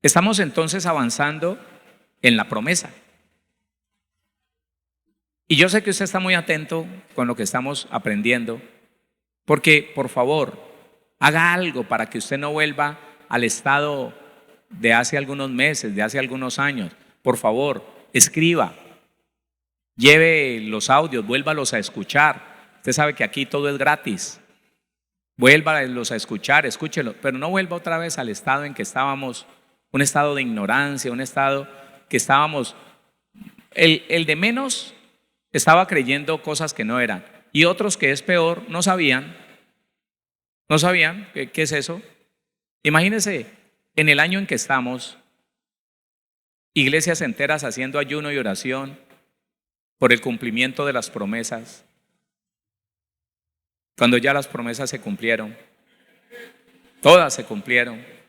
Estamos entonces avanzando en la promesa. Y yo sé que usted está muy atento con lo que estamos aprendiendo, porque por favor, haga algo para que usted no vuelva al estado de hace algunos meses, de hace algunos años. Por favor, escriba, lleve los audios, vuélvalos a escuchar. Usted sabe que aquí todo es gratis. Vuélvalos a escuchar, escúchelos, pero no vuelva otra vez al estado en que estábamos, un estado de ignorancia, un estado que estábamos, el de menos estaba creyendo cosas que no eran, y otros, que es peor, no sabían qué es eso. Imagínense, en el año en que estamos, iglesias enteras haciendo ayuno y oración por el cumplimiento de las promesas, cuando ya las promesas se cumplieron, todas se cumplieron.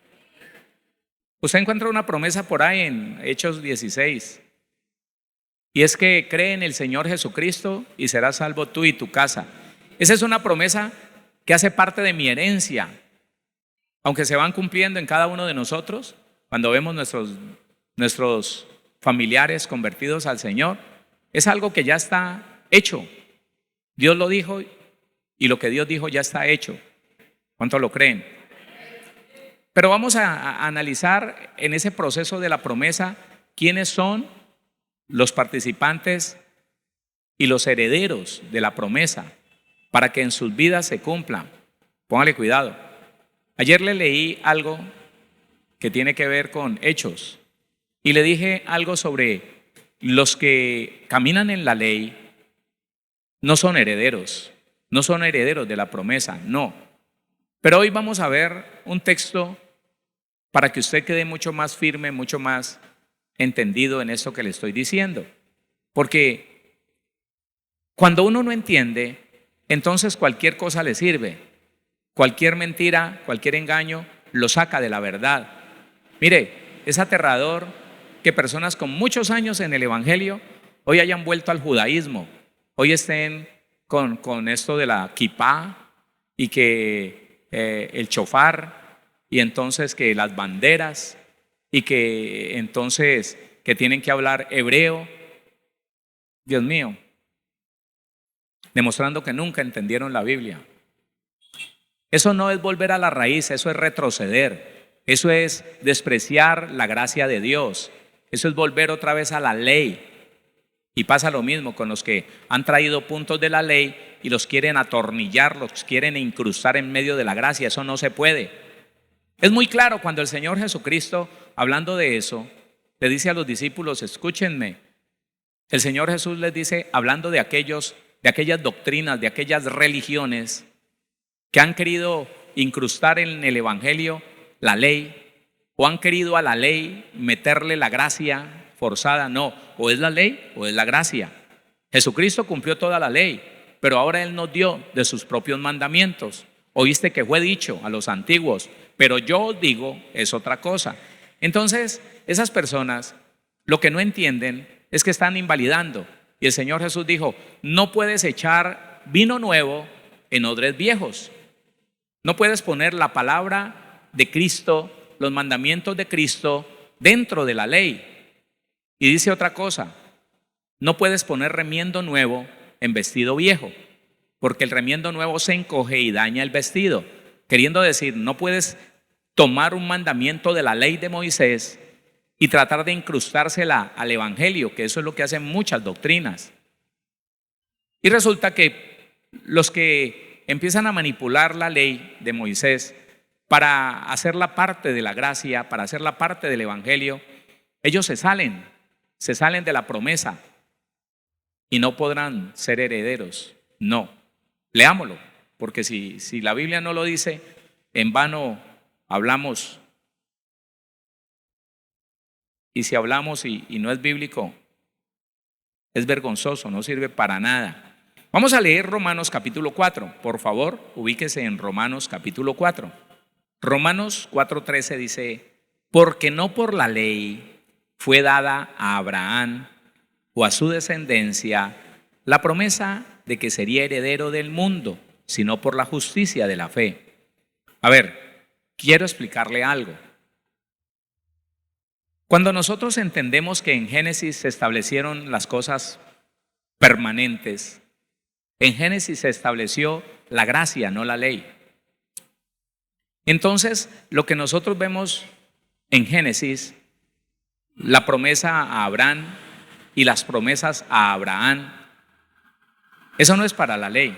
Usted encuentra una promesa por ahí en Hechos 16, y es que cree en el Señor Jesucristo y serás salvo tú y tu casa. Esa es una promesa que hace parte de mi herencia, aunque se van cumpliendo en cada uno de nosotros. Cuando vemos nuestros familiares convertidos al Señor, es algo que ya está hecho. Dios lo dijo, y lo que Dios dijo ya está hecho. ¿Cuántos lo creen? Pero vamos a analizar en ese proceso de la promesa quiénes son los participantes y los herederos de la promesa, para que en sus vidas se cumplan. Póngale cuidado. Ayer le leí algo que tiene que ver con Hechos, y le dije algo sobre los que caminan en la ley. No son herederos de la promesa, no. Pero hoy vamos a ver un texto para que usted quede mucho más firme, mucho más entendido en esto que le estoy diciendo. Porque cuando uno no entiende, entonces cualquier cosa le sirve. Cualquier mentira, cualquier engaño lo saca de la verdad. Mire, es aterrador que personas con muchos años en el Evangelio hoy hayan vuelto al judaísmo, hoy estén con esto de la kipá, y que el chofar, y entonces que las banderas, y que entonces que tienen que hablar hebreo. Dios mío, demostrando que nunca entendieron la Biblia. Eso no es volver a la raíz, eso es retroceder, eso es despreciar la gracia de Dios, eso es volver otra vez a la ley. Y pasa lo mismo con los que han traído puntos de la ley y los quieren atornillar, los quieren incrustar en medio de la gracia. Eso no se puede. Es muy claro cuando el Señor Jesucristo, hablando de eso, le dice a los discípulos: escúchenme. El Señor Jesús les dice, hablando de aquellas doctrinas, de aquellas religiones que han querido incrustar en el Evangelio la ley, o han querido a la ley meterle la gracia forzada. No, o es la ley o es la gracia. Jesucristo cumplió toda la ley, pero ahora Él nos dio de sus propios mandamientos. Oíste que fue dicho a los antiguos, pero yo os digo es otra cosa. Entonces, esas personas lo que no entienden es que están invalidando. Y el Señor Jesús dijo: no puedes echar vino nuevo en odres viejos. No puedes poner la palabra de Cristo, los mandamientos de Cristo dentro de la ley. Y dice otra cosa: no puedes poner remiendo nuevo en vestido viejo, porque el remiendo nuevo se encoge y daña el vestido. Queriendo decir, no puedes tomar un mandamiento de la ley de Moisés y tratar de incrustársela al Evangelio, que eso es lo que hacen muchas doctrinas. Y resulta que los que empiezan a manipular la ley de Moisés para hacerla parte de la gracia, para hacerla parte del Evangelio, ellos se salen de la promesa y no podrán ser herederos. No, leámoslo, porque si la Biblia no lo dice, en vano hablamos. Y si hablamos y no es bíblico, es vergonzoso, no sirve para nada. Vamos a leer Romanos capítulo 4. Por favor, ubíquese en Romanos capítulo 4. Romanos 4:13 dice: porque no por la ley fue dada a Abraham o a su descendencia la promesa de que sería heredero del mundo, sino por la justicia de la fe. A ver, quiero explicarle algo. Cuando nosotros entendemos que en Génesis se establecieron las cosas permanentes, en Génesis se estableció la gracia, no la ley. Entonces, lo que nosotros vemos en Génesis, la promesa a Abraham y las promesas a Abraham, eso no es para la ley.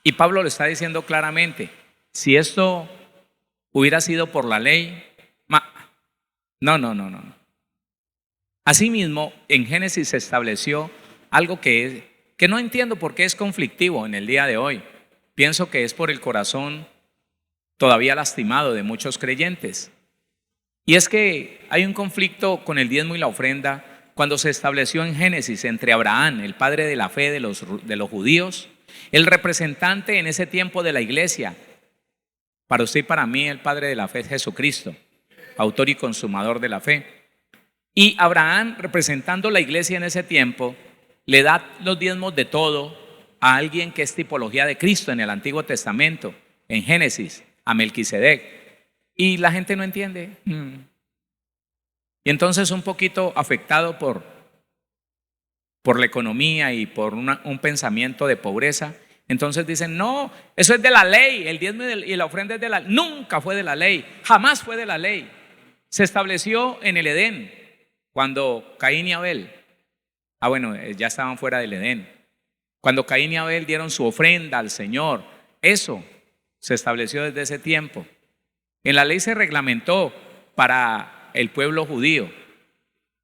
Y Pablo lo está diciendo claramente, si esto hubiera sido por la ley, no. Asimismo, en Génesis se estableció algo que no entiendo por qué es conflictivo en el día de hoy. Pienso que es por el corazón todavía lastimado de muchos creyentes. Y es que hay un conflicto con el diezmo y la ofrenda cuando se estableció en Génesis entre Abraham, el padre de la fe de los judíos, el representante en ese tiempo de la iglesia. Para usted y para mí el padre de la fe es Jesucristo, autor y consumador de la fe. Y Abraham, representando la iglesia en ese tiempo, le da los diezmos de todo a alguien que es tipología de Cristo en el Antiguo Testamento, en Génesis, a Melquisedec. Y la gente no entiende. Y entonces, un poquito afectado por la economía y por un pensamiento de pobreza, entonces dicen, no, eso es de la ley, el diezmo y la ofrenda es de la ley. Nunca fue de la ley, jamás fue de la ley. Se estableció en el Edén, cuando Caín y Abel, ya estaban fuera del Edén. Cuando Caín y Abel dieron su ofrenda al Señor, eso se estableció desde ese tiempo. En la ley se reglamentó para el pueblo judío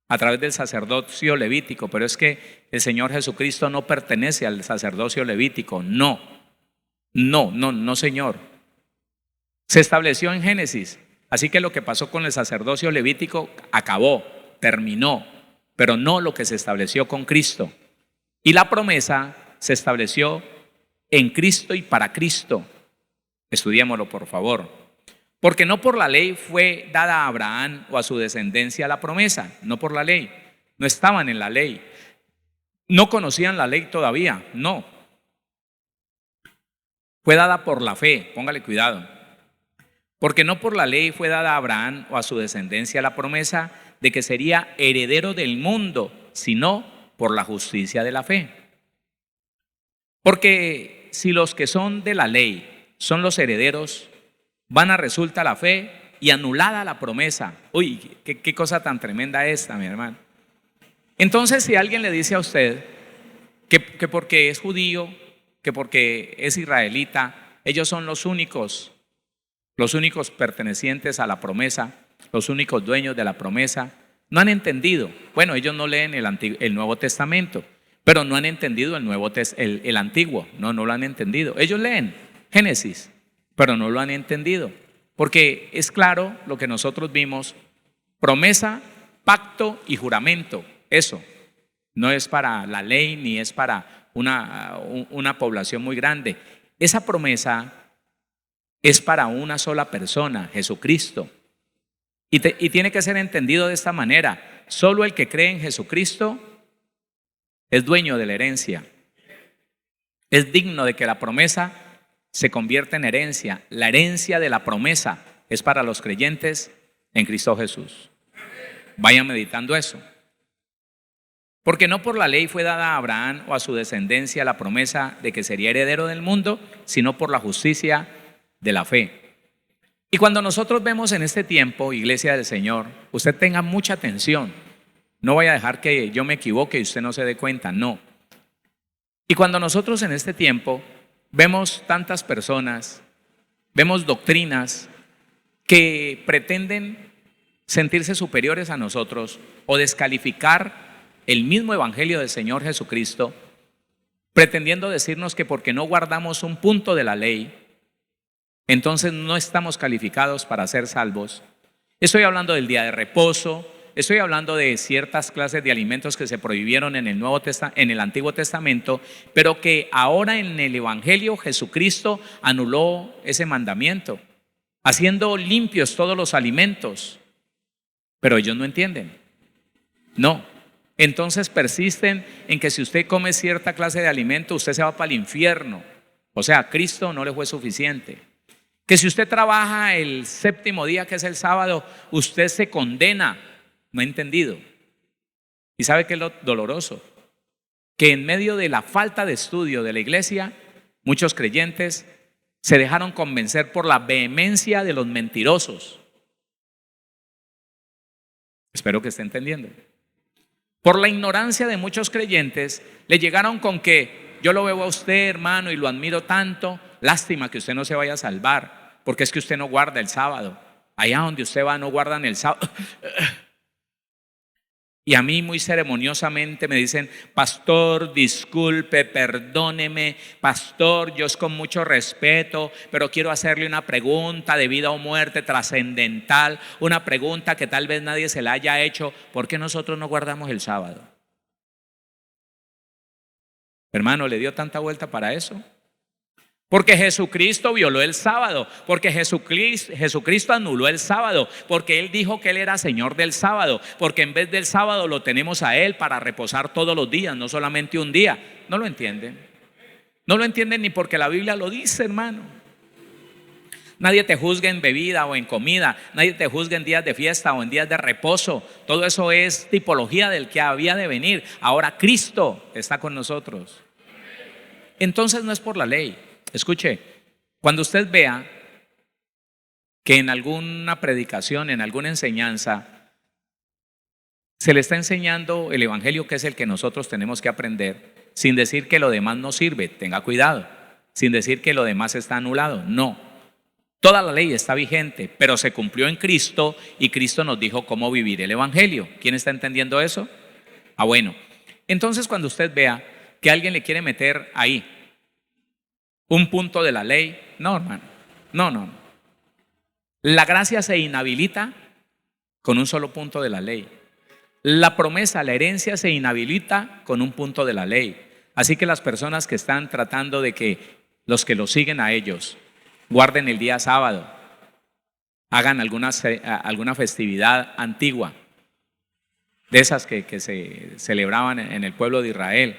a través del sacerdocio levítico, pero es que el Señor Jesucristo no pertenece al sacerdocio levítico, no, Señor. Se estableció en Génesis, así que lo que pasó con el sacerdocio levítico acabó, terminó, pero no lo que se estableció con Cristo. Y la promesa se estableció en Cristo y para Cristo. Estudiémoslo, por favor. Porque no por la ley fue dada a Abraham o a su descendencia la promesa, no por la ley. No estaban en la ley. No conocían la ley todavía, no. Fue dada por la fe, póngale cuidado. Porque no por la ley fue dada a Abraham o a su descendencia la promesa de que sería heredero del mundo, sino por la justicia de la fe. Porque si los que son de la ley son los herederos, vana resulta la fe y anulada la promesa. Uy, qué cosa tan tremenda esta, mi hermano. Entonces, si alguien le dice a usted que porque es judío, que porque es israelita, ellos son los únicos pertenecientes a la promesa, los únicos dueños de la promesa, no han entendido. Bueno, ellos no leen el Nuevo Testamento, pero no han entendido el Antiguo. No lo han entendido. Ellos leen Génesis, pero no lo han entendido, porque es claro lo que nosotros vimos: promesa, pacto y juramento. Eso no es para la ley ni es para una población muy grande. Esa promesa es para una sola persona, Jesucristo, y tiene que ser entendido de esta manera: solo el que cree en Jesucristo es dueño de la herencia, es digno de que la promesa se convierte en herencia. La herencia de la promesa es para los creyentes en Cristo Jesús. Vayan meditando eso. Porque no por la ley fue dada a Abraham o a su descendencia la promesa de que sería heredero del mundo, sino por la justicia de la fe. Y cuando nosotros vemos en este tiempo, iglesia del Señor, usted tenga mucha atención. No vaya a dejar que yo me equivoque y usted no se dé cuenta, no. Y cuando nosotros en este tiempo vemos tantas personas, vemos doctrinas que pretenden sentirse superiores a nosotros o descalificar el mismo evangelio del Señor Jesucristo, pretendiendo decirnos que porque no guardamos un punto de la ley, entonces no estamos calificados para ser salvos. Estoy hablando del día de reposo, estoy hablando de ciertas clases de alimentos que se prohibieron en el Antiguo Testamento, pero que ahora en el Evangelio Jesucristo anuló ese mandamiento, haciendo limpios todos los alimentos. Pero ellos no entienden. No. Entonces persisten en que si usted come cierta clase de alimento, usted se va para el infierno. O sea, Cristo no le fue suficiente. Que si usted trabaja el séptimo día, que es el sábado, usted se condena. No he entendido. ¿Y sabe qué es lo doloroso? Que en medio de la falta de estudio de la iglesia, muchos creyentes se dejaron convencer por la vehemencia de los mentirosos. Espero que esté entendiendo. Por la ignorancia de muchos creyentes, le llegaron con que yo lo veo a usted, hermano, y lo admiro tanto. Lástima que usted no se vaya a salvar, porque es que usted no guarda el sábado. Allá donde usted va no guardan el sábado. Y a mí muy ceremoniosamente me dicen: pastor, disculpe, perdóneme, pastor, yo es con mucho respeto, pero quiero hacerle una pregunta de vida o muerte trascendental, una pregunta que tal vez nadie se la haya hecho. ¿Por qué nosotros no guardamos el sábado? Hermano, ¿le dio tanta vuelta para eso? Porque Jesucristo violó el sábado, porque Jesucristo anuló el sábado, porque Él dijo que Él era Señor del sábado, porque en vez del sábado lo tenemos a Él para reposar todos los días, no solamente un día. ¿No lo entienden? No lo entienden ni porque la Biblia lo dice, hermano. Nadie te juzga en bebida o en comida, nadie te juzga en días de fiesta o en días de reposo. Todo eso es tipología del que había de venir. Ahora Cristo está con nosotros. Entonces no es por la ley. Escuche, cuando usted vea que en alguna predicación, en alguna enseñanza, se le está enseñando el evangelio, que es el que nosotros tenemos que aprender, sin decir que lo demás no sirve, tenga cuidado, sin decir que lo demás está anulado, no. Toda la ley está vigente, pero se cumplió en Cristo y Cristo nos dijo cómo vivir el evangelio. ¿Quién está entendiendo eso? Bueno, entonces cuando usted vea que alguien le quiere meter ahí un punto de la ley, no, hermano, no. La gracia se inhabilita con un solo punto de la ley. La promesa, la herencia se inhabilita con un punto de la ley. Así que las personas que están tratando de que los que lo siguen a ellos guarden el día sábado, hagan alguna festividad antigua, de esas que se celebraban en el pueblo de Israel,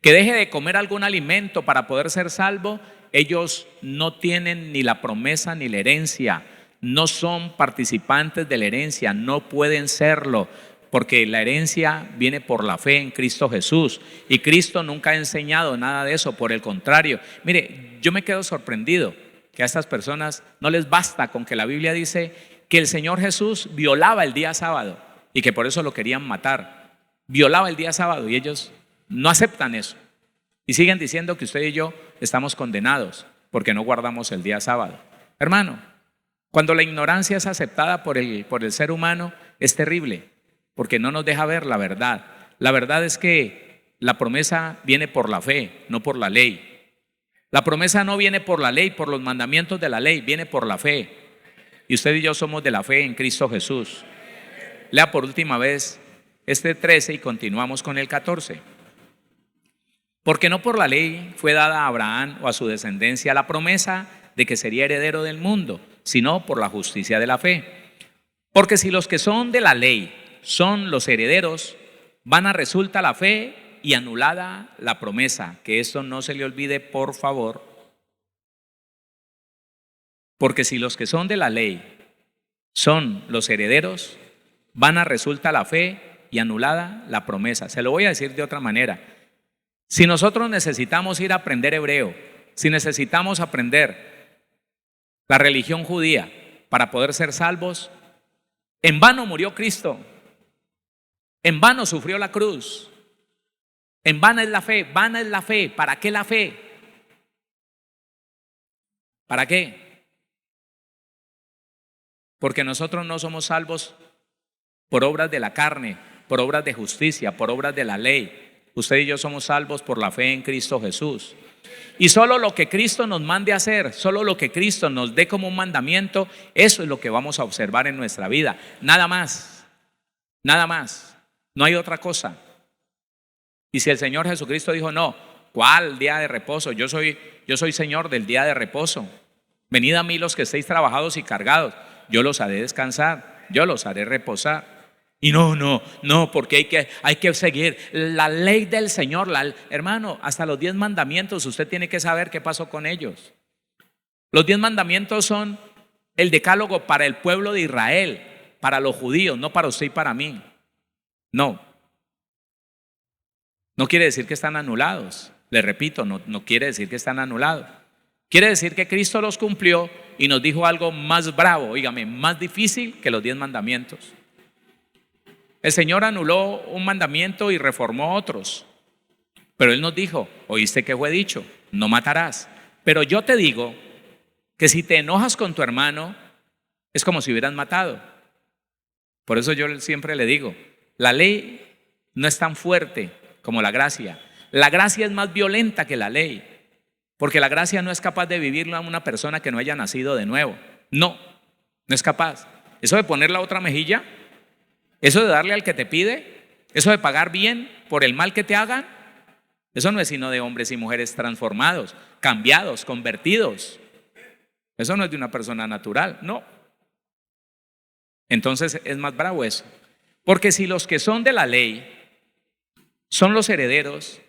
que deje de comer algún alimento para poder ser salvo, ellos no tienen ni la promesa ni la herencia, no son participantes de la herencia, no pueden serlo, porque la herencia viene por la fe en Cristo Jesús, y Cristo nunca ha enseñado nada de eso. Por el contrario, mire, yo me quedo sorprendido que a estas personas no les basta con que la Biblia dice que el Señor Jesús violaba el día sábado y que por eso lo querían matar. Violaba el día sábado y ellos no aceptan eso y siguen diciendo que usted y yo estamos condenados porque no guardamos el día sábado. Hermano, cuando la ignorancia es aceptada por el ser humano, es terrible, porque no nos deja ver la verdad. La verdad es que la promesa viene por la fe, no por la ley. La promesa no viene por la ley, por los mandamientos de la ley, viene por la fe. Y usted y yo somos de la fe en Cristo Jesús. Lea por última vez este 13 y continuamos con el 14. Porque no por la ley fue dada a Abraham o a su descendencia la promesa de que sería heredero del mundo, sino por la justicia de la fe. Porque si los que son de la ley son los herederos, vana resulta la fe y anulada la promesa. Que esto no se le olvide, por favor. Porque si los que son de la ley son los herederos, vana resulta la fe y anulada la promesa. Se lo voy a decir de otra manera. Si nosotros necesitamos ir a aprender hebreo, si necesitamos aprender la religión judía para poder ser salvos, en vano murió Cristo, en vano sufrió la cruz, en vano es la fe, vana es la fe. ¿Para qué la fe? ¿Para qué? Porque nosotros no somos salvos por obras de la carne, por obras de justicia, por obras de la ley. Usted y yo somos salvos por la fe en Cristo Jesús. Y solo lo que Cristo nos mande a hacer, solo lo que Cristo nos dé como un mandamiento, eso es lo que vamos a observar en nuestra vida. Nada más, nada más. No hay otra cosa. Y si el Señor Jesucristo dijo, no, ¿cuál día de reposo? Yo soy Señor del día de reposo. Venid a mí los que estéis trabajados y cargados, yo los haré descansar, yo los haré reposar. Y no, porque hay que seguir la ley del Señor. Hermano, hasta los 10 mandamientos usted tiene que saber qué pasó con ellos. Los 10 mandamientos son el decálogo para el pueblo de Israel, para los judíos, no para usted y para mí. No, no quiere decir que están anulados. Le repito, no quiere decir que están anulados. Quiere decir que Cristo los cumplió y nos dijo algo más bravo, óigame, más difícil que los 10 mandamientos. El Señor anuló un mandamiento y reformó otros. Pero Él nos dijo, oíste que fue dicho, no matarás. Pero yo te digo que si te enojas con tu hermano, es como si hubieras matado. Por eso yo siempre le digo, la ley no es tan fuerte como la gracia. La gracia es más violenta que la ley, porque la gracia no es capaz de vivirla una persona que no haya nacido de nuevo. No es capaz. Eso de poner la otra mejilla, eso de darle al que te pide, eso de pagar bien por el mal que te hagan, eso no es sino de hombres y mujeres transformados, cambiados, convertidos. Eso no es de una persona natural, no. Entonces es más bravo eso. Porque si los que son de la ley son los herederos,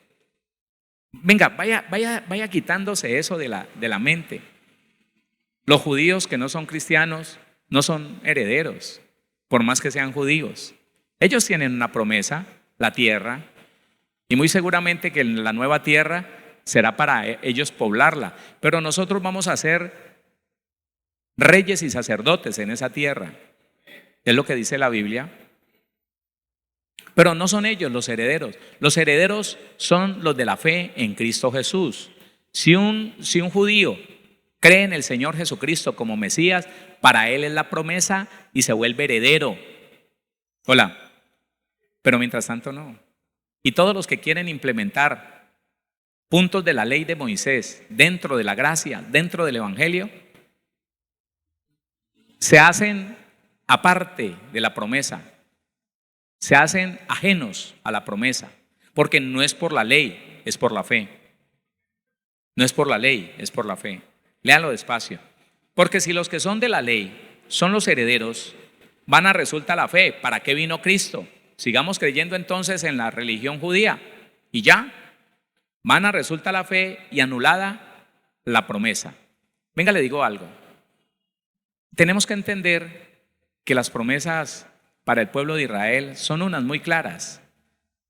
venga, vaya quitándose eso de la mente. Los judíos que no son cristianos no son herederos, por más que sean judíos. Ellos tienen una promesa, la tierra, y muy seguramente que en la nueva tierra será para ellos poblarla. Pero nosotros vamos a ser reyes y sacerdotes en esa tierra. Es lo que dice la Biblia. Pero no son ellos los herederos. Los herederos son los de la fe en Cristo Jesús. Si un judío cree en el Señor Jesucristo como Mesías, para él es la promesa y se vuelve heredero. Hola. Pero mientras tanto no. Y todos los que quieren implementar puntos de la ley de Moisés dentro de la gracia, dentro del Evangelio, se hacen aparte de la promesa. Se hacen ajenos a la promesa, porque no es por la ley, es por la fe. No es por la ley, es por la fe. Léalo despacio. Porque si los que son de la ley son los herederos, vana resulta la fe. ¿Para qué vino Cristo? Sigamos creyendo entonces en la religión judía y ya. Vana resulta la fe y anulada la promesa. Venga, le digo algo. Tenemos que entender que las promesas para el pueblo de Israel son unas muy claras,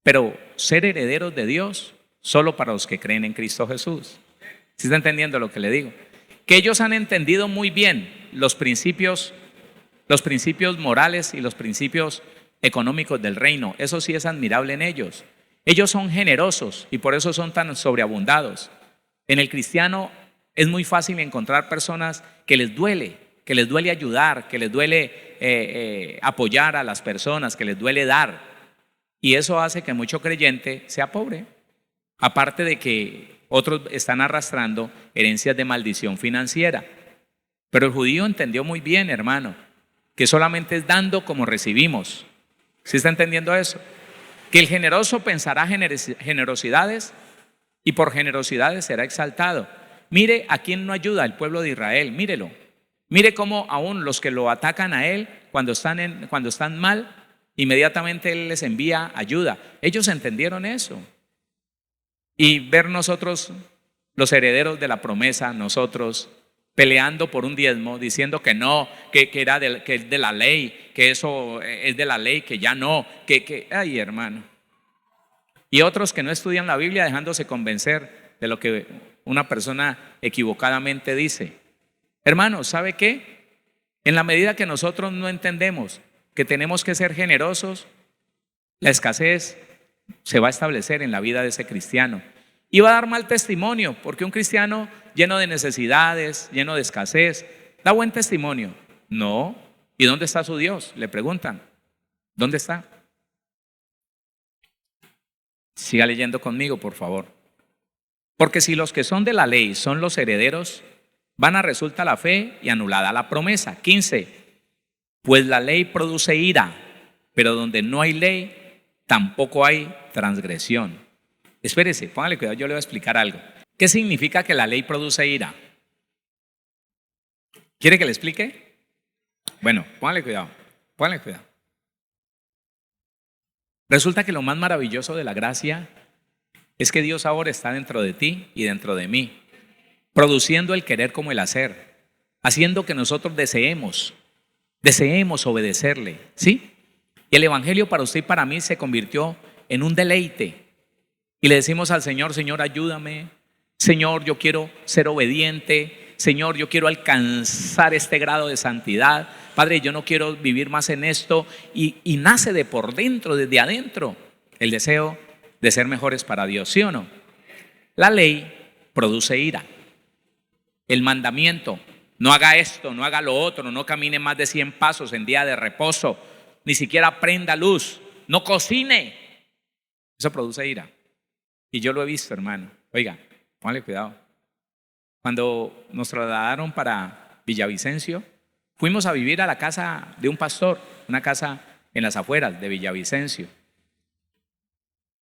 pero ser herederos de Dios solo para los que creen en Cristo Jesús. ¿Sí está entendiendo lo que le digo? Que ellos han entendido muy bien los principios morales y los principios económicos del reino. Eso sí es admirable en ellos. Ellos son generosos y por eso son tan sobreabundados. En el cristiano es muy fácil encontrar personas que les duele ayudar, que les duele apoyar a las personas, que les duele dar. Y eso hace que mucho creyente sea pobre. Aparte de que otros están arrastrando herencias de maldición financiera. Pero el judío entendió muy bien, hermano, que solamente es dando como recibimos. ¿Sí está entendiendo eso? Que el generoso pensará generosidades y por generosidades será exaltado. Mire a quién no ayuda el pueblo de Israel, mírelo. Mire cómo aún los que lo atacan a él cuando están mal, inmediatamente él les envía ayuda. Ellos entendieron eso. Y ver nosotros, los herederos de la promesa, nosotros peleando por un diezmo, diciendo que no, que es de la ley, que eso es de la ley, que ya no, ay hermano. Y otros que no estudian la Biblia dejándose convencer de lo que una persona equivocadamente dice. Hermanos, ¿sabe qué? En la medida que nosotros no entendemos que tenemos que ser generosos, la escasez se va a establecer en la vida de ese cristiano. Y va a dar mal testimonio, porque un cristiano lleno de necesidades, lleno de escasez, da buen testimonio. No. ¿Y dónde está su Dios? Le preguntan. ¿Dónde está? Siga leyendo conmigo, por favor. Porque si los que son de la ley son los herederos, vana resulta la fe y anulada la promesa. 15. Pues la ley produce ira, pero donde no hay ley, tampoco hay transgresión. Espérese, póngale cuidado, yo le voy a explicar algo. ¿Qué significa que la ley produce ira? ¿Quiere que le explique? Bueno, póngale cuidado. Resulta que lo más maravilloso de la gracia es que Dios ahora está dentro de ti y dentro de mí. produciendo el querer como el hacer, haciendo que nosotros deseemos obedecerle, ¿sí? Y el evangelio para usted y para mí se convirtió en un deleite. Y le decimos al Señor: Señor, ayúdame. Señor, yo quiero ser obediente. Señor, yo quiero alcanzar este grado de santidad. Padre, yo no quiero vivir más en esto. Y nace de por dentro, desde adentro, el deseo de ser mejores para Dios, ¿sí o no? La ley produce ira. El mandamiento: no haga esto, no haga lo otro, no camine más de 100 pasos en día de reposo, ni siquiera prenda luz, no cocine. Eso produce ira. Y yo lo he visto, hermano. Oiga, póngale cuidado. Cuando nos trasladaron para Villavicencio, fuimos a vivir a la casa de un pastor, una casa en las afueras de Villavicencio.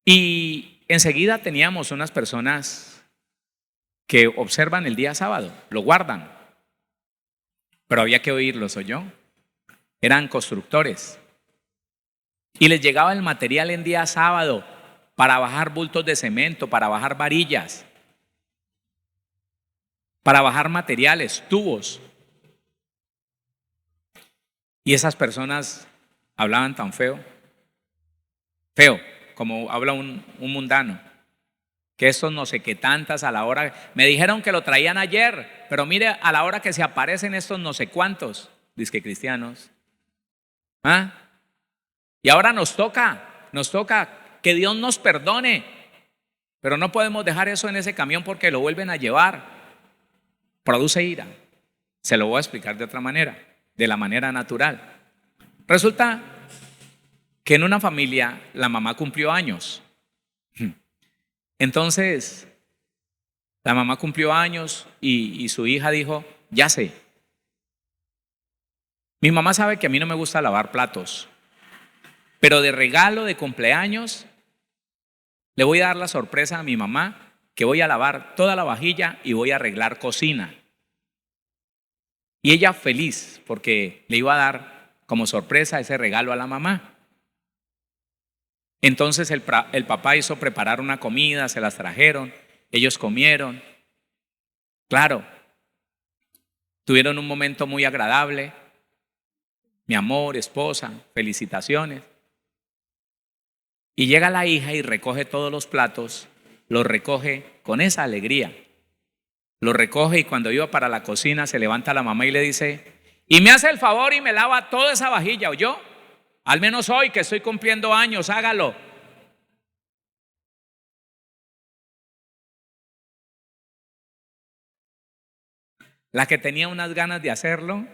Y enseguida teníamos unas personas que observan el día sábado, lo guardan. Pero había que oírlos, ¿oyó? Eran constructores. Y les llegaba el material en día sábado para bajar bultos de cemento, para bajar varillas, para bajar materiales, tubos. Y esas personas hablaban tan feo, como habla un mundano, que estos no sé qué tantas a la hora, me dijeron que lo traían ayer, pero mire a la hora que se aparecen estos no sé cuántos, dizque cristianos. ¿Ah? Y ahora nos toca que Dios nos perdone, pero no podemos dejar eso en ese camión porque lo vuelven a llevar. Produce ira. Se lo voy a explicar de otra manera, de la manera natural. Resulta que en una familia la mamá cumplió años. Entonces, la mamá cumplió años y su hija dijo: ya sé, mi mamá sabe que a mí no me gusta lavar platos, pero de regalo de cumpleaños le voy a dar la sorpresa a mi mamá que voy a lavar toda la vajilla y voy a arreglar cocina. Y ella feliz porque le iba a dar como sorpresa ese regalo a la mamá. Entonces el papá hizo preparar una comida, se las trajeron, ellos comieron. Claro, tuvieron un momento muy agradable. Mi amor, esposa, felicitaciones. Y llega la hija y recoge todos los platos, los recoge con esa alegría. Los recoge y cuando iba para la cocina se levanta la mamá y le dice: y me hace el favor y me lava toda esa vajilla, ¿oyó? Al menos hoy que estoy cumpliendo años, hágalo. La que tenía unas ganas de hacerlo.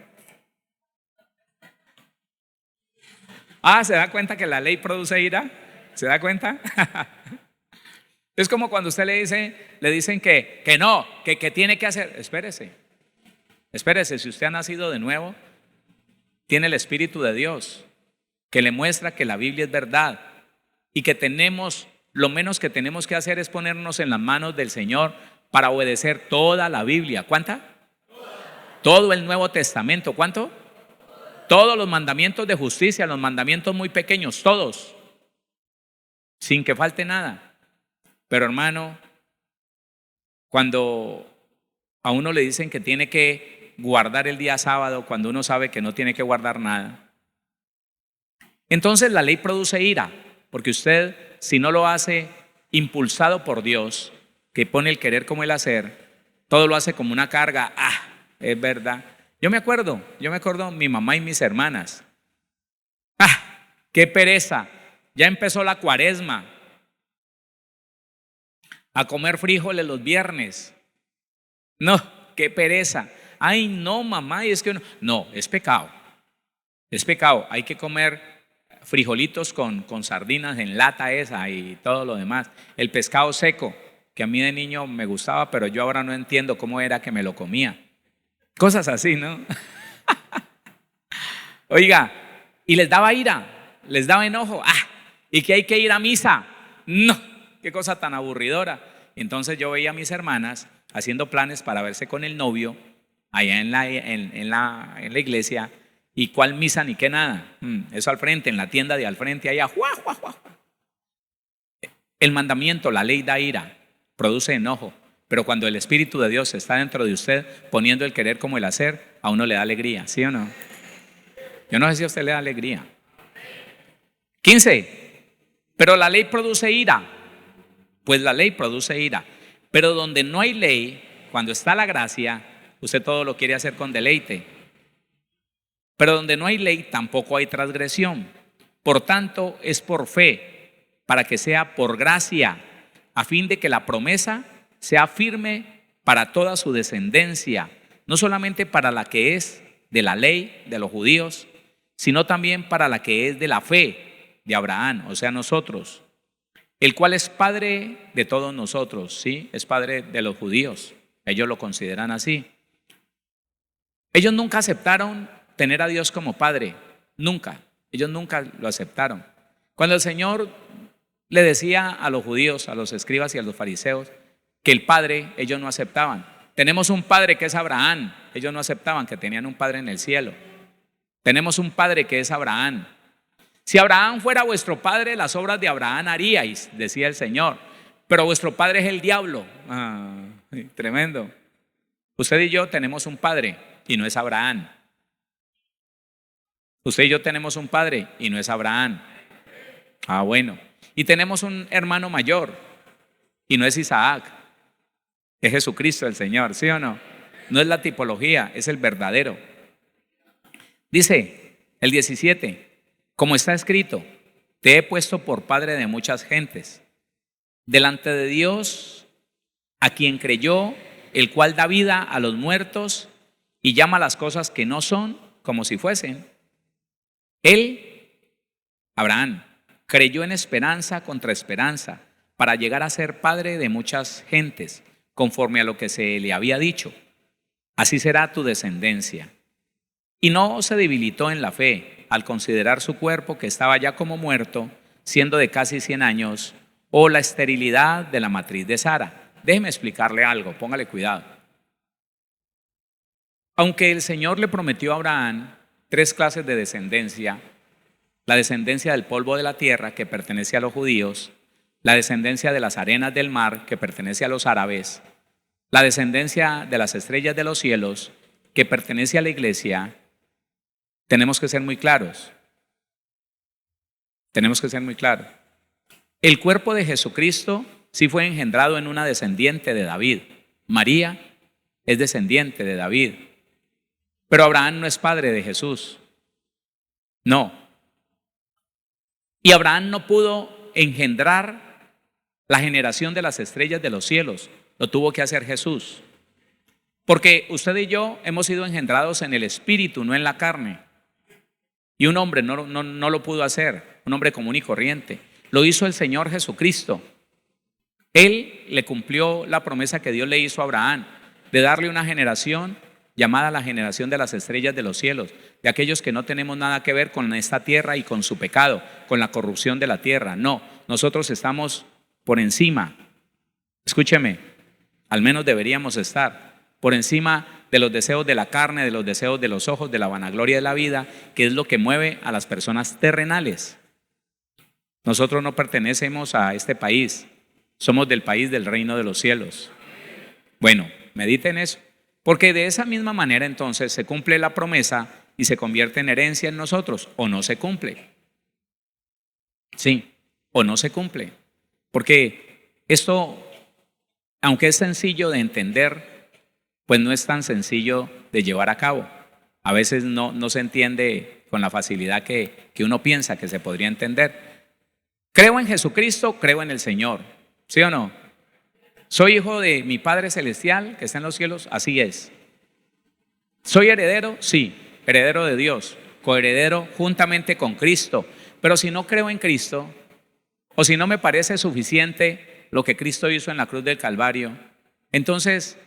¿Se da cuenta que la ley produce ira? ¿Se da cuenta? Es como cuando usted le dicen que no, que tiene que hacer. Espérese, si usted ha nacido de nuevo, tiene el Espíritu de Dios que le muestra que la Biblia es verdad y que lo menos que tenemos que hacer es ponernos en las manos del Señor para obedecer toda la Biblia. ¿Cuánta? Todo el Nuevo Testamento. ¿Cuánto? Todos los mandamientos de justicia, los mandamientos muy pequeños, todos, sin que falte nada. Pero hermano, cuando a uno le dicen que tiene que guardar el día sábado, cuando uno sabe que no tiene que guardar nada, entonces la ley produce ira, porque usted, si no lo hace impulsado por Dios, que pone el querer como el hacer, todo lo hace como una carga. Es verdad. Yo me acuerdo, mi mamá y mis hermanas. ¡Qué pereza! Ya empezó la cuaresma. A comer frijoles los viernes. No, qué pereza. Ay, no, mamá, y es que no, es pecado. Es pecado. Hay que comer frijolitos con sardinas en lata esa y todo lo demás. El pescado seco, que a mí de niño me gustaba, pero yo ahora no entiendo cómo era que me lo comía. Cosas así, ¿no? Oiga, y les daba ira, les daba enojo. Y que hay que ir a misa. No, qué cosa tan aburridora. Entonces yo veía a mis hermanas haciendo planes para verse con el novio allá en la iglesia. ¿Y cuál misa ni qué nada? Eso al frente, en la tienda de al frente, allá. El mandamiento, la ley da ira, produce enojo. Pero cuando el Espíritu de Dios está dentro de usted, poniendo el querer como el hacer, a uno le da alegría, ¿sí o no? Yo no sé si a usted le da alegría. 15. Pero la ley produce ira. Pues la ley produce ira. Pero donde no hay ley, cuando está la gracia, usted todo lo quiere hacer con deleite. Pero donde no hay ley, tampoco hay transgresión. Por tanto, es por fe, para que sea por gracia, a fin de que la promesa sea firme para toda su descendencia, no solamente para la que es de la ley de los judíos, sino también para la que es de la fe de Abraham, o sea, nosotros, el cual es padre de todos nosotros, ¿sí? Es padre de los judíos, ellos lo consideran así. Ellos nunca aceptaron tener a Dios como padre, nunca, ellos nunca lo aceptaron. Cuando el Señor le decía a los judíos, a los escribas y a los fariseos, que el padre, ellos no aceptaban. Tenemos un padre que es Abraham, ellos no aceptaban que tenían un padre en el cielo. Tenemos un padre que es Abraham. Si Abraham fuera vuestro padre, las obras de Abraham haríais, decía el Señor. Pero vuestro padre es el diablo. Tremendo. Usted y yo tenemos un padre y no es Abraham. Usted y yo tenemos un padre y no es Abraham. Bueno. Y tenemos un hermano mayor y no es Isaac. Es Jesucristo el Señor, ¿sí o no? No es la tipología, es el verdadero. Dice el 17, como está escrito, te he puesto por padre de muchas gentes, delante de Dios, a quien creyó, el cual da vida a los muertos y llama las cosas que no son como si fuesen. Él, Abraham, creyó en esperanza contra esperanza, para llegar a ser padre de muchas gentes, conforme a lo que se le había dicho. Así será tu descendencia. Y no se debilitó en la fe al considerar su cuerpo que estaba ya como muerto, siendo de casi 100 años, o la esterilidad de la matriz de Sara. Déjeme explicarle algo, póngale cuidado. Aunque el Señor le prometió a Abraham 3 clases de descendencia, la descendencia del polvo de la tierra, que pertenece a los judíos, la descendencia de las arenas del mar, que pertenece a los árabes, la descendencia de las estrellas de los cielos, que pertenece a la iglesia, tenemos que ser muy claros. Tenemos que ser muy claros. El cuerpo de Jesucristo sí fue engendrado en una descendiente de David. María es descendiente de David. Pero Abraham no es padre de Jesús. No. Y Abraham no pudo engendrar la generación de las estrellas de los cielos. Lo tuvo que hacer Jesús. Porque usted y yo hemos sido engendrados en el espíritu, no en la carne. Y un hombre no lo pudo hacer, un hombre común y corriente. Lo hizo el Señor Jesucristo. Él le cumplió la promesa que Dios le hizo a Abraham, de darle una generación llamada la generación de las estrellas de los cielos, de aquellos que no tenemos nada que ver con esta tierra y con su pecado, con la corrupción de la tierra. No, nosotros estamos por encima. Escúcheme, al menos deberíamos estar por encima de los deseos de la carne, de los deseos de los ojos, de la vanagloria de la vida, que es lo que mueve a las personas terrenales. Nosotros no pertenecemos a este país, somos del país del reino de los cielos. Bueno, mediten eso, porque de esa misma manera entonces se cumple la promesa y se convierte en herencia en nosotros, o no se cumple. Sí, o no se cumple, porque esto, aunque es sencillo de entender, pues no es tan sencillo de llevar a cabo. A veces no se entiende con la facilidad que uno piensa que se podría entender. Creo en Jesucristo, creo en el Señor, ¿sí o no? Soy hijo de mi Padre Celestial que está en los cielos, así es. ¿Soy heredero? Sí, heredero de Dios, coheredero juntamente con Cristo. Pero si no creo en Cristo, o si no me parece suficiente lo que Cristo hizo en la cruz del Calvario, entonces,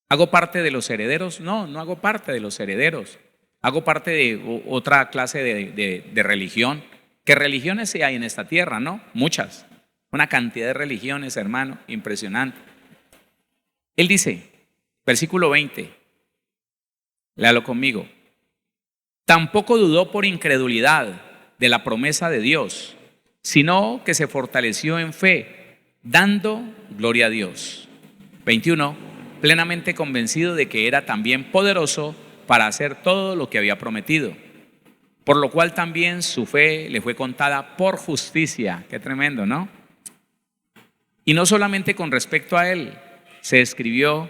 ¿hago parte de los herederos? No hago parte de los herederos. Hago parte de otra clase de religión. ¿Qué religiones sí hay en esta tierra? ¿No? Muchas. Una cantidad de religiones, hermano, impresionante. Él dice, versículo 20, léalo conmigo. Tampoco dudó por incredulidad de la promesa de Dios, sino que se fortaleció en fe, dando gloria a Dios. 21, plenamente convencido de que era también poderoso para hacer todo lo que había prometido, por lo cual también su fe le fue contada por justicia. Qué tremendo, ¿no? Y no solamente con respecto a él se escribió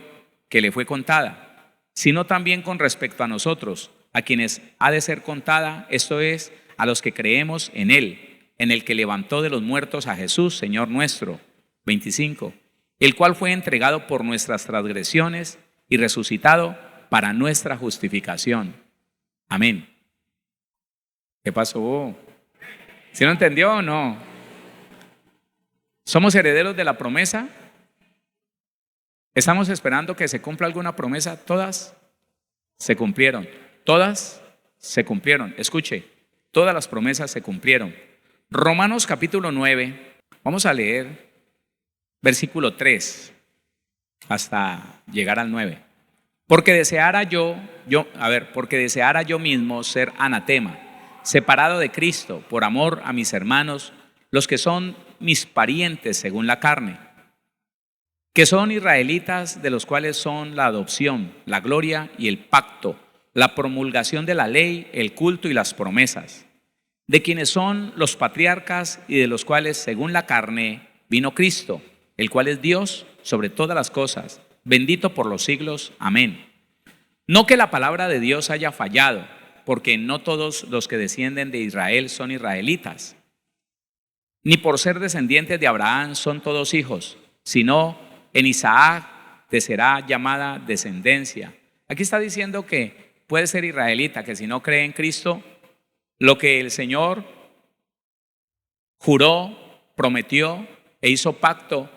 que le fue contada, sino también con respecto a nosotros, a quienes ha de ser contada, esto es, a los que creemos en él, en el que levantó de los muertos a Jesús, Señor nuestro. 25, el cual fue entregado por nuestras transgresiones y resucitado para nuestra justificación. Amén. ¿Qué pasó? ¿Sí lo entendió o no? ¿Somos herederos de la promesa? ¿Estamos esperando que se cumpla alguna promesa? Todas se cumplieron. Todas se cumplieron. Escuche, todas las promesas se cumplieron. Romanos capítulo 9, vamos a leer versículo 3 hasta llegar al 9. Porque deseara yo mismo ser anatema, separado de Cristo, por amor a mis hermanos, los que son mis parientes según la carne, que son israelitas, de los cuales son la adopción, la gloria y el pacto, la promulgación de la ley, el culto y las promesas, de quienes son los patriarcas y de los cuales según la carne vino Cristo, el cual es Dios sobre todas las cosas, bendito por los siglos. Amén. No que la palabra de Dios haya fallado, porque no todos los que descienden de Israel son israelitas, ni por ser descendientes de Abraham son todos hijos, sino en Isaac te será llamada descendencia. Aquí está diciendo que puede ser israelita, que si no cree en Cristo, lo que el Señor juró, prometió e hizo pacto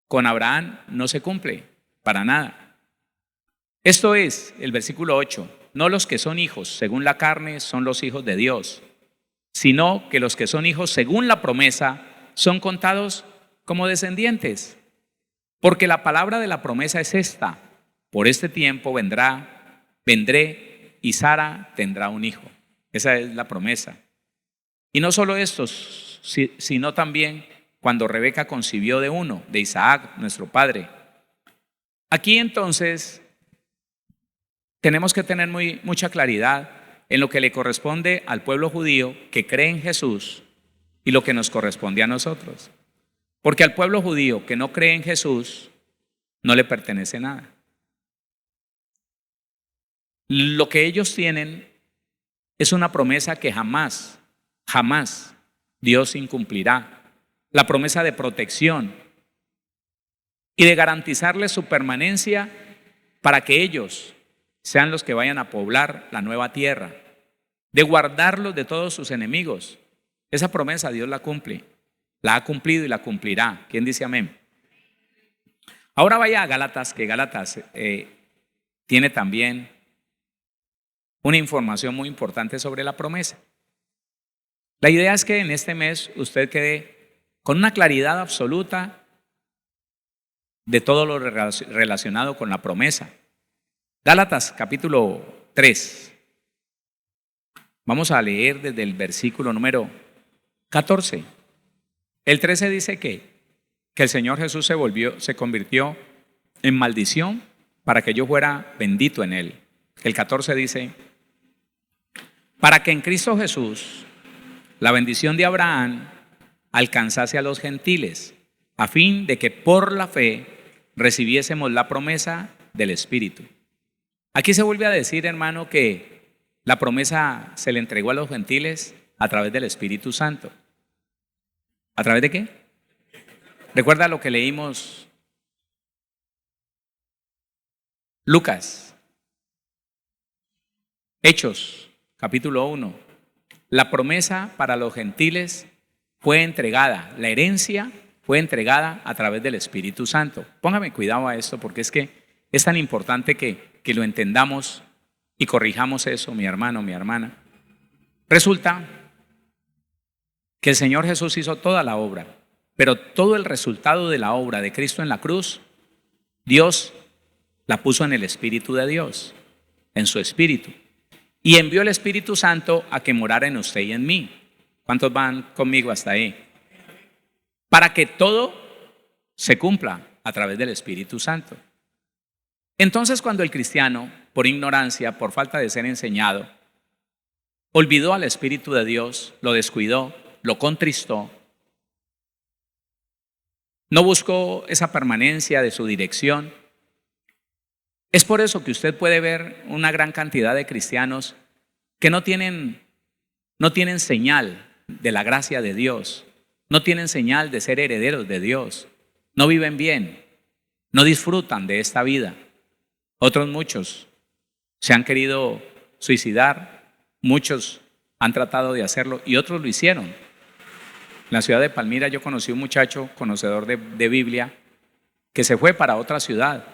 con Abraham no se cumple para nada. Esto es el versículo 8, no los que son hijos según la carne son los hijos de Dios, sino que los que son hijos según la promesa son contados como descendientes. Porque la palabra de la promesa es esta: por este tiempo vendré y Sara tendrá un hijo. Esa es la promesa. Y no solo esto, sino también cuando Rebeca concibió de uno, de Isaac, nuestro padre. Aquí entonces tenemos que tener mucha claridad en lo que le corresponde al pueblo judío que cree en Jesús y lo que nos corresponde a nosotros. Porque al pueblo judío que no cree en Jesús no le pertenece nada. Lo que ellos tienen es una promesa que jamás Dios incumplirá. La promesa de protección y de garantizarles su permanencia para que ellos sean los que vayan a poblar la nueva tierra, de guardarlos de todos sus enemigos. Esa promesa Dios la cumple, la ha cumplido y la cumplirá. ¿Quién dice amén? Ahora vaya a Gálatas, que Gálatas tiene también una información muy importante sobre la promesa. La idea es que en este mes usted quede con una claridad absoluta de todo lo relacionado con la promesa. Gálatas capítulo 3. Vamos a leer desde el versículo número 14. El 13 dice que el Señor Jesús se convirtió en maldición para que yo fuera bendito en él. El 14 dice: para que en Cristo Jesús la bendición de Abraham alcanzase a los gentiles, a fin de que por la fe recibiésemos la promesa del Espíritu. Aquí se vuelve a decir, hermano, que la promesa se le entregó a los gentiles a través del Espíritu Santo. ¿A través de qué? ¿Recuerda lo que leímos? Lucas, Hechos, capítulo 1. La promesa para los gentiles fue entregada, la herencia fue entregada a través del Espíritu Santo. Póngame cuidado a esto, porque es que es tan importante que lo entendamos y corrijamos eso, mi hermano, mi hermana. Resulta que el Señor Jesús hizo toda la obra, pero todo el resultado de la obra de Cristo en la cruz, Dios la puso en el Espíritu de Dios, en su Espíritu, y envió el Espíritu Santo a que morara en usted y en mí. ¿Cuántos van conmigo hasta ahí? Para que todo se cumpla, a través del Espíritu Santo. Entonces, cuando el cristiano, por ignorancia, por falta de ser enseñado, olvidó al Espíritu de Dios, lo descuidó, lo contristó, no buscó esa permanencia de su dirección, es por eso que usted puede ver una gran cantidad de cristianos que no tienen señal de la gracia de Dios, no tienen señal de ser herederos de Dios, no viven bien, no disfrutan de esta vida. Otros muchos se han querido suicidar, muchos han tratado de hacerlo y otros lo hicieron. En la ciudad de Palmira yo conocí un muchacho conocedor de Biblia que se fue para otra ciudad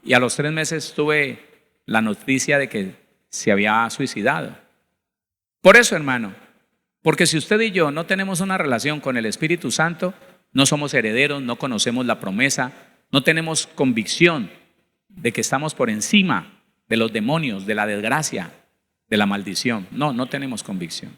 y a los 3 meses tuve la noticia de que se había suicidado. Por eso, hermano, porque si usted y yo no tenemos una relación con el Espíritu Santo, no somos herederos, no conocemos la promesa, no tenemos convicción de que estamos por encima de los demonios, de la desgracia, de la maldición. No tenemos convicción.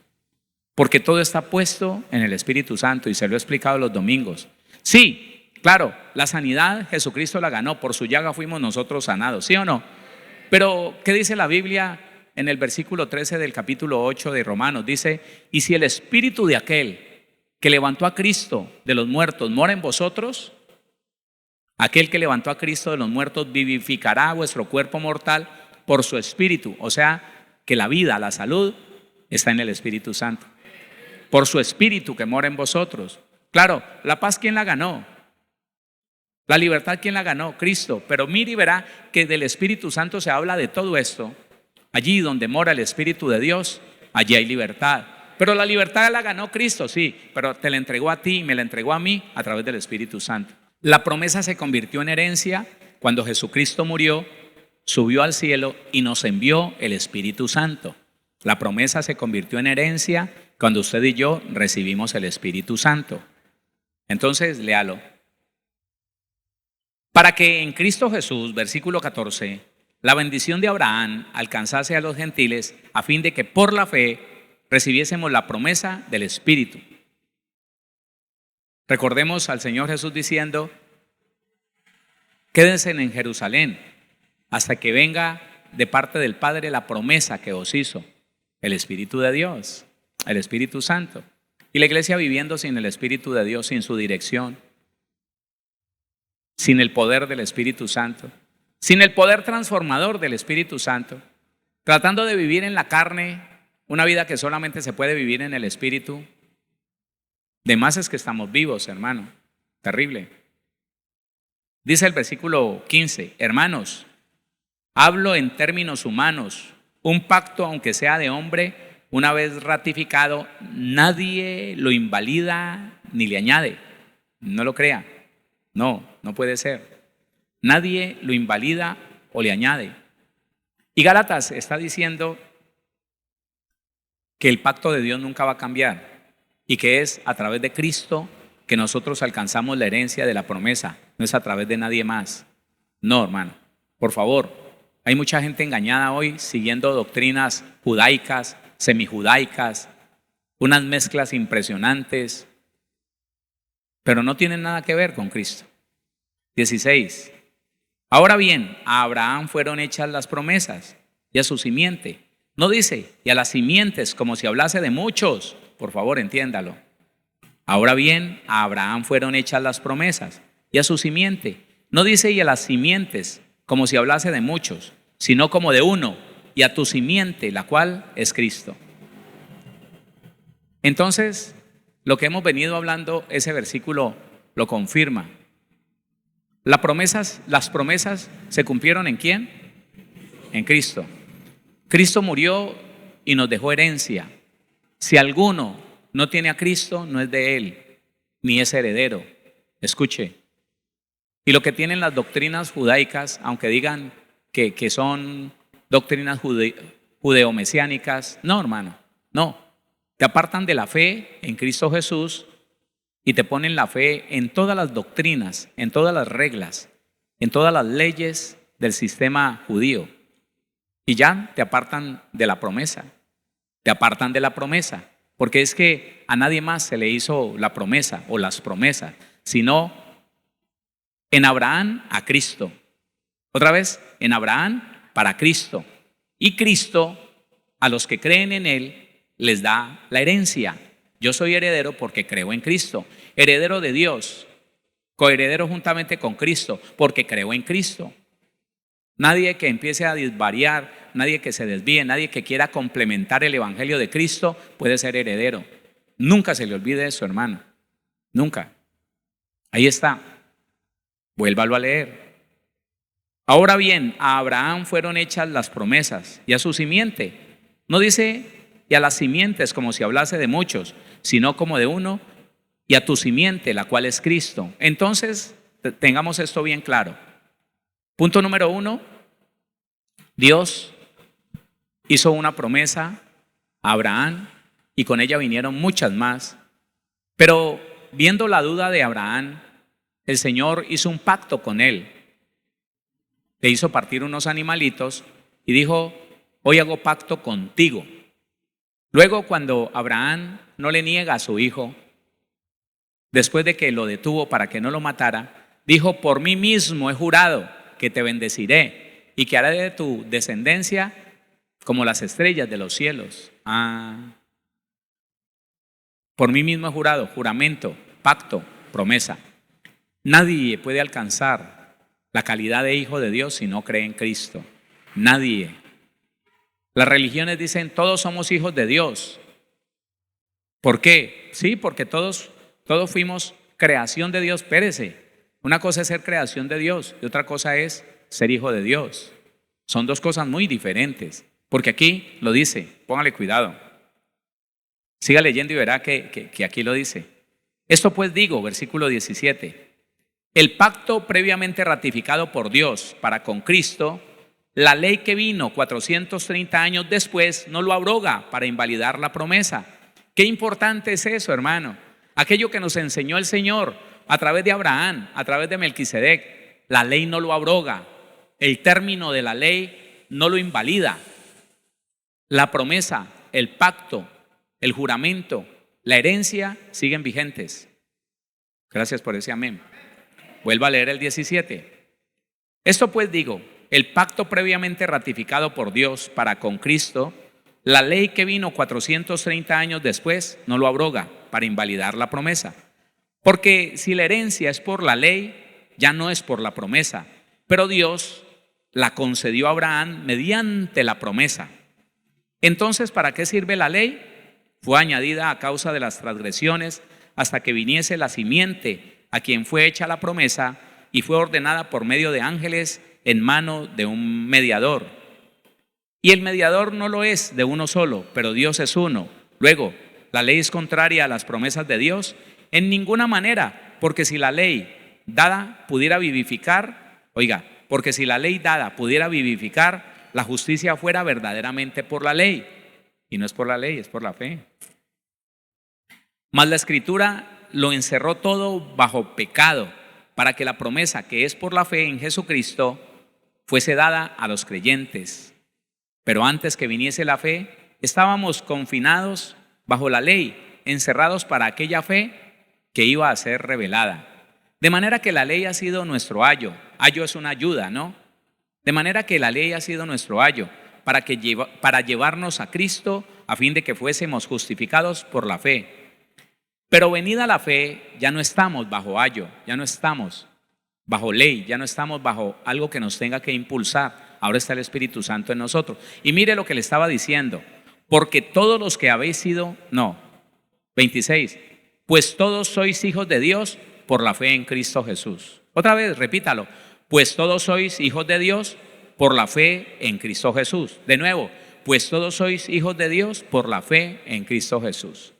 Porque todo está puesto en el Espíritu Santo y se lo he explicado los domingos. Sí, claro, la sanidad Jesucristo la ganó, por su llaga fuimos nosotros sanados, ¿sí o no? Pero, ¿qué dice la Biblia en el versículo 13 del capítulo 8 de Romanos? Dice, y si el Espíritu de aquel que levantó a Cristo de los muertos mora en vosotros, aquel que levantó a Cristo de los muertos vivificará vuestro cuerpo mortal por su Espíritu. O sea, que la vida, la salud está en el Espíritu Santo. Por su Espíritu que mora en vosotros. Claro, la paz, ¿quién la ganó? La libertad, ¿quién la ganó? Cristo. Pero mire y verá que del Espíritu Santo se habla de todo esto. Allí donde mora el Espíritu de Dios, allí hay libertad. Pero la libertad la ganó Cristo, sí, pero te la entregó a ti y me la entregó a mí a través del Espíritu Santo. La promesa se convirtió en herencia cuando Jesucristo murió, subió al cielo y nos envió el Espíritu Santo. La promesa se convirtió en herencia cuando usted y yo recibimos el Espíritu Santo. Entonces, léalo. Para que en Cristo Jesús, versículo 14, la bendición de Abraham alcanzase a los gentiles a fin de que por la fe recibiésemos la promesa del Espíritu. Recordemos al Señor Jesús diciendo, quédense en Jerusalén hasta que venga de parte del Padre la promesa que os hizo, el Espíritu de Dios, el Espíritu Santo. Y la iglesia viviendo sin el Espíritu de Dios, sin su dirección, sin el poder del Espíritu Santo, sin el poder transformador del Espíritu Santo, tratando de vivir en la carne una vida que solamente se puede vivir en el Espíritu. De más es que estamos vivos, hermano. Terrible. Dice el versículo 15, hermanos, hablo en términos humanos, un pacto, aunque sea de hombre, una vez ratificado, nadie lo invalida ni le añade. No lo crea. No puede ser. Nadie lo invalida o le añade. Y Gálatas está diciendo que el pacto de Dios nunca va a cambiar y que es a través de Cristo que nosotros alcanzamos la herencia de la promesa, no es a través de nadie más. No, hermano, por favor, hay mucha gente engañada hoy siguiendo doctrinas judaicas, semijudaicas, unas mezclas impresionantes, pero no tienen nada que ver con Cristo. 16. Ahora bien, a Abraham fueron hechas las promesas y a su simiente. No dice, y a las simientes, como si hablase de muchos. Por favor, entiéndalo. Ahora bien, a Abraham fueron hechas las promesas y a su simiente. No dice, y a las simientes, como si hablase de muchos, sino como de uno, y a tu simiente, la cual es Cristo. Entonces, lo que hemos venido hablando, ese versículo lo confirma. Las promesas se cumplieron ¿en quién? En Cristo. Cristo murió y nos dejó herencia. Si alguno no tiene a Cristo, no es de él, ni es heredero. Escuche. Y lo que tienen las doctrinas judaicas, aunque digan que son doctrinas judeo-mesiánicas, no, hermano, no. Te apartan de la fe en Cristo Jesús y te ponen la fe en todas las doctrinas, en todas las reglas, en todas las leyes del sistema judío. Y ya te apartan de la promesa. Te apartan de la promesa. Porque es que a nadie más se le hizo la promesa o las promesas, sino En Abraham a Cristo. Otra vez, en Abraham para Cristo. Y Cristo a los que creen en Él les da la herencia. Yo soy heredero porque creo en Cristo. Heredero de Dios. Coheredero juntamente con Cristo porque creo en Cristo. Nadie que empiece a desvariar, nadie que se desvíe, nadie que quiera complementar el evangelio de Cristo puede ser heredero. Nunca se le olvide eso, hermano. Nunca. Ahí está. Vuélvalo a leer. Ahora bien, a Abraham fueron hechas las promesas y a su simiente. No dice y a las simientes como si hablase de muchos, sino como de uno, y a tu simiente, la cual es Cristo. Entonces, tengamos esto bien claro. Punto número 1, Dios hizo una promesa a Abraham y con ella vinieron muchas más. Pero viendo la duda de Abraham, el Señor hizo un pacto con él. Le hizo partir unos animalitos y dijo, hoy hago pacto contigo. Luego, cuando Abraham no le niega a su hijo, después de que lo detuvo para que no lo matara, dijo, por mí mismo he jurado que te bendeciré y que haré de tu descendencia como las estrellas de los cielos. Por mí mismo he jurado, juramento, pacto, promesa. Nadie puede alcanzar la calidad de hijo de Dios si no cree en Cristo. Nadie. Las religiones dicen todos somos hijos de Dios. ¿Por qué? Sí, porque todos fuimos creación de Dios. Espérese. Una cosa es ser creación de Dios y otra cosa es ser hijo de Dios. Son dos cosas muy diferentes. Porque aquí lo dice, póngale cuidado. Siga leyendo y verá que aquí lo dice. Esto pues digo, versículo 17. El pacto previamente ratificado por Dios para con Cristo, la ley que vino 430 años después no lo abroga para invalidar la promesa. Qué importante es eso, hermano. Aquello que nos enseñó el Señor a través de Abraham, a través de Melquisedec, la ley no lo abroga. El término de la ley no lo invalida. La promesa, el pacto, el juramento, la herencia siguen vigentes. Gracias por ese amén. Vuelva a leer el 17. Esto pues digo, el pacto previamente ratificado por Dios para con Cristo, la ley que vino 430 años después no lo abroga para invalidar la promesa. Porque si la herencia es por la ley, ya no es por la promesa. Pero Dios la concedió a Abraham mediante la promesa. Entonces, ¿para qué sirve la ley? Fue añadida a causa de las transgresiones hasta que viniese la simiente a quien fue hecha la promesa y fue ordenada por medio de ángeles en mano de un mediador. Y el mediador no lo es de uno solo, pero Dios es uno. Luego, ¿la ley es contraria a las promesas de Dios? En ninguna manera, porque si la ley dada pudiera vivificar, porque si la ley dada pudiera vivificar, la justicia fuera verdaderamente por la ley. Y no es por la ley, es por la fe. Mas la Escritura lo encerró todo bajo pecado, para que la promesa que es por la fe en Jesucristo fuese dada a los creyentes. Pero antes que viniese la fe, estábamos confinados bajo la ley, encerrados para aquella fe que iba a ser revelada. De manera que la ley ha sido nuestro ayo. Ayo es una ayuda, ¿no? De manera que la ley ha sido nuestro ayo para llevarnos a Cristo a fin de que fuésemos justificados por la fe. Pero venida la fe, ya no estamos bajo ayo, ya no estamos bajo ley, ya no estamos bajo algo que nos tenga que impulsar. Ahora está el Espíritu Santo en nosotros. Y mire lo que le estaba diciendo. Porque todos los que habéis sido, 26, pues todos sois hijos de Dios por la fe en Cristo Jesús. Otra vez, repítalo. Pues todos sois hijos de Dios por la fe en Cristo Jesús. De nuevo, pues todos sois hijos de Dios por la fe en Cristo Jesús.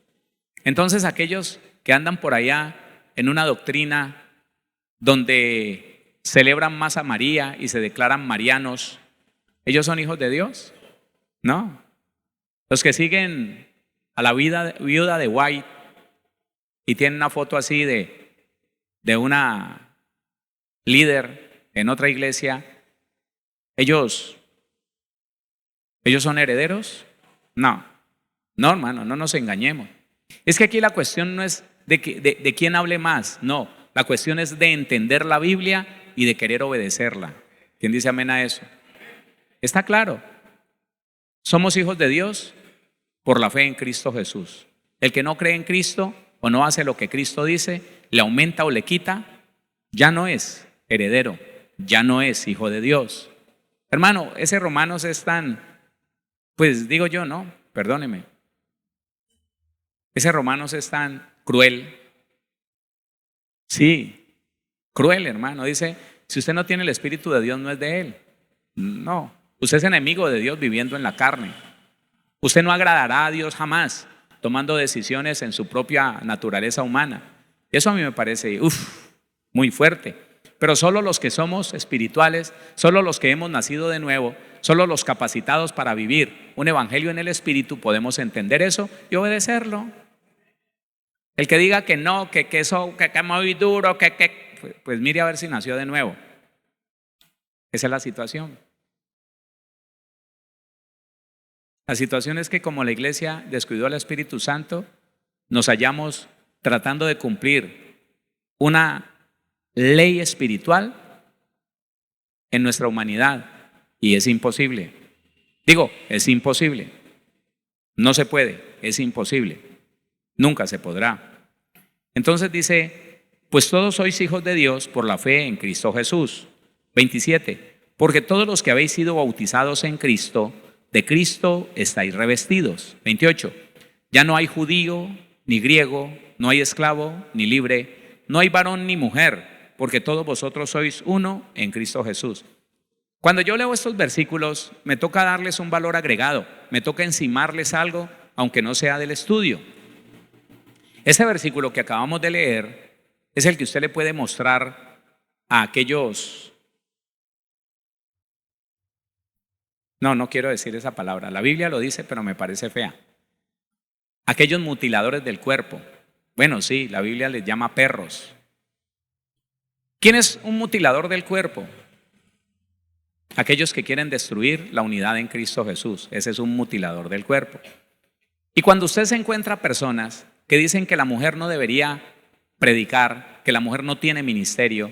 Entonces aquellos que andan por allá en una doctrina donde celebran más a María y se declaran marianos, ¿ellos son hijos de Dios? No. Los que siguen a la viuda de White y tienen una foto así de una líder en otra iglesia, ¿ellos son herederos? No, hermano, no nos engañemos. Es que aquí la cuestión no es de quién hable más, no. La cuestión es de entender la Biblia y de querer obedecerla. ¿Quién dice amén a eso? Está claro. Somos hijos de Dios por la fe en Cristo Jesús. El que no cree en Cristo o no hace lo que Cristo dice, le aumenta o le quita, ya no es heredero, ya no es hijo de Dios. Hermano, ese Romanos es tan, pues digo yo, no, perdóneme. Ese Romanos es tan cruel. Sí, cruel, hermano. Dice, si usted no tiene el Espíritu de Dios, no es de Él. No, usted es enemigo de Dios viviendo en la carne. Usted no agradará a Dios jamás tomando decisiones en su propia naturaleza humana. Eso a mí me parece, muy fuerte. Pero solo los que somos espirituales, solo los que hemos nacido de nuevo, solo los capacitados para vivir un evangelio en el Espíritu podemos entender eso y obedecerlo. El que diga que no, que eso, que muy duro, pues mire a ver si nació de nuevo. Esa es la situación. La situación es que como la iglesia descuidó al Espíritu Santo, nos hallamos tratando de cumplir una ley espiritual en nuestra humanidad y es imposible. Digo, es imposible. No se puede, es imposible. Nunca se podrá. Entonces dice, pues todos sois hijos de Dios por la fe en Cristo Jesús. 27. Porque todos los que habéis sido bautizados en Cristo, de Cristo estáis revestidos. 28. Ya no hay judío ni griego, no hay esclavo ni libre, no hay varón ni mujer, porque todos vosotros sois uno en Cristo Jesús. Cuando yo leo estos versículos, me toca darles un valor agregado, me toca encimarles algo, aunque no sea del estudio. Ese versículo que acabamos de leer es el que usted le puede mostrar a aquellos, no quiero decir esa palabra, la Biblia lo dice, pero me parece fea. Aquellos mutiladores del cuerpo. Bueno, sí, la Biblia les llama perros. ¿Quién es un mutilador del cuerpo? Aquellos que quieren destruir la unidad en Cristo Jesús. Ese es un mutilador del cuerpo. Y cuando usted se encuentra personas que dicen que la mujer no debería predicar, que la mujer no tiene ministerio,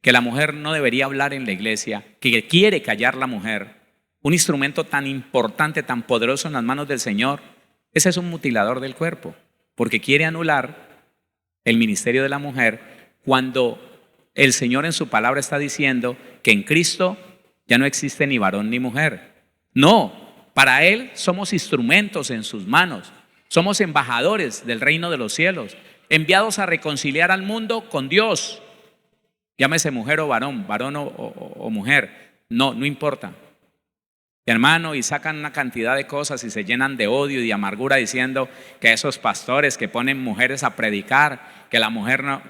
que la mujer no debería hablar en la iglesia, que quiere callar la mujer, un instrumento tan importante, tan poderoso en las manos del Señor, ese es un mutilador del cuerpo, porque quiere anular el ministerio de la mujer cuando el Señor en su palabra está diciendo que en Cristo ya no existe ni varón ni mujer. No, para Él somos instrumentos en sus manos, somos embajadores del reino de los cielos, enviados a reconciliar al mundo con Dios. Llámese mujer o varón, varón o mujer, no importa. Hermano, y sacan una cantidad de cosas y se llenan de odio y de amargura diciendo que esos pastores que ponen mujeres a predicar, que la mujer no,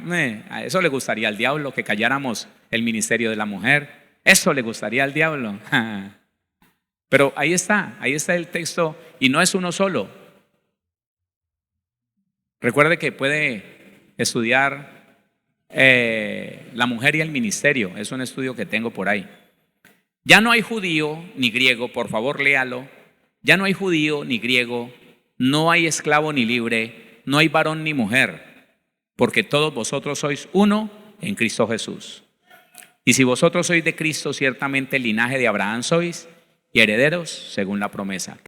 a eso le gustaría al diablo, que calláramos el ministerio de la mujer. Eso le gustaría al diablo. Pero ahí está el texto y no es uno solo. Recuerde que puede estudiar la mujer y el ministerio, es un estudio que tengo por ahí. Ya no hay judío ni griego, por favor léalo. Ya no hay judío ni griego, no hay esclavo ni libre, no hay varón ni mujer, porque todos vosotros sois uno en Cristo Jesús. Y si vosotros sois de Cristo, ciertamente el linaje de Abraham sois y herederos según la promesa.